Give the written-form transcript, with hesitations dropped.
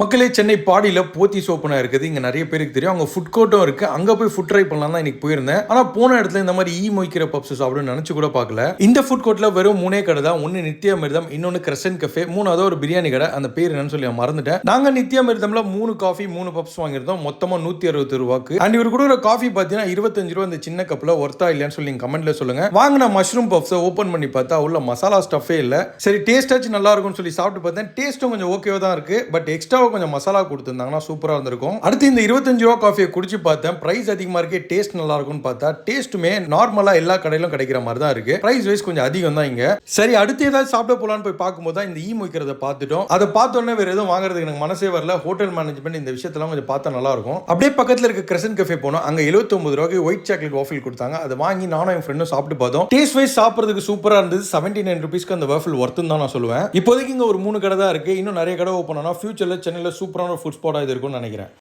மக்களே, சென்னை பாடியில் போத்தீஸ் ஓப்பனாக இருக்குது. இங்கே நிறைய பேருக்கு தெரியும். அங்கே ஃபுட் கோர்ட்டும் இருக்குது. அங்கே போய் ஃபுட் ட்ரை பண்ணலாம் தான் இன்னைக்கு போயிருந்தேன். ஆனால் போன இடத்துல இந்த மாதிரி மொய்க்கிற பப்ஸ் சாப்பிடுன்னு நினச்சி கூட பார்க்கல. இந்த ஃபுட் கோர்ட்டில் வெறும் 3 கடை தான். ஒன்று நித்யாமிர்தம், இன்னொன்று கிரசன்ட் கஃபே, மூணாவது ஒரு பிரியாணி கடை. அந்த பேர் என்னன்னு சொல்லி மறந்துட்டேன். நாங்கள் நித்யாமிர்தம்ல 3 காஃபி 3 பப்ஸ் வாங்கியிருந்தோம். மொத்தமாக 160 ரூபாய்க்கு. அண்ட் இவர் கொடுக்குற காஃபி பார்த்தீங்கன்னா 25 ரூபா. இந்த சின்ன கப்பில் ஒர்த்தா இல்லையான்னு சொல்லி கமெண்ட்ல சொல்லுங்க. வாங்கின மஷ்ரூம் பப்ஸை ஓப்பன் பண்ணி பார்த்தா உள்ள மசாலா ஸ்டஃபே இல்லை. சரி, டேஸ்டாச்சும் நல்லா இருக்கும்னு சொல்லி சாப்பிட்டு பார்த்தேன். டேஸ்ட்டும் கொஞ்சம் ஓகேவா தான் இருக்கு. பட் எக்ஸ்ட்ரா கொஞ்சம் மசாலா கொடுத்திருந்தாங்கன்னா சூப்பரா இருந்திருக்கும். அடுத்து இந்த 25 ரூபா காஃபியை குடிச்சு பார்த்தேன். பிரைஸ் அதிகமா இருக்கு, டேஸ்ட் நல்லா இருக்கும்னு பார்த்தா டேஸ்ட்டுமே நார்மலா எல்லா கடையிலும் கிடைக்கிற மாதிரி தான் இருக்கு. பிரைஸ் வைஸ் கொஞ்சம் அதிகம் தான் இங்க. சரி, அடுத்து ஏதாவது சாப்பிட போலான்னு போய் பார்க்கும்போது தான் இந்த மொய்க்கிறத பார்த்துட்டோம். அதை பார்த்தோன்னே வேற எதுவும் வாங்குறதுக்கு எனக்கு மனசே வரல. ஹோட்டல் மேனேஜ்மெண்ட் இந்த விஷயத்தெல்லாம் கொஞ்சம் பார்த்தா நல்லா இருக்கும். அப்படியே பக்கத்துல இருக்க கிரசன்ட் கஃபே போனோம். அங்க 79 ரூபாய்க்கு ஒயிட் சாக்லேட் வாஃபில் கொடுத்தாங்க. அதை வாங்கி நானும் என் ஃப்ரெண்டும் சாப்பிட்டு பார்த்தோம். டேஸ்ட் வைஸ் சாப்பிட்றதுக்கு சூப்பரா இருந்தது. 79 ருபீஸ்க்கு அந்த வாஃபில் ஒர்த்துன்னு தான் நான் சொல்லுவேன். இப்போதைக்கு இங்க ஒரு 3 கடை தான் இருக்கு. இன்னும் நிறைய கடை ஓப்பன் ஆனா ஃபியூச்சர்ல சென்னையில சூப்பரான ஃபுட் ஸ்பாட்டா இது இருக்கும்னு நினைக்கிறேன்.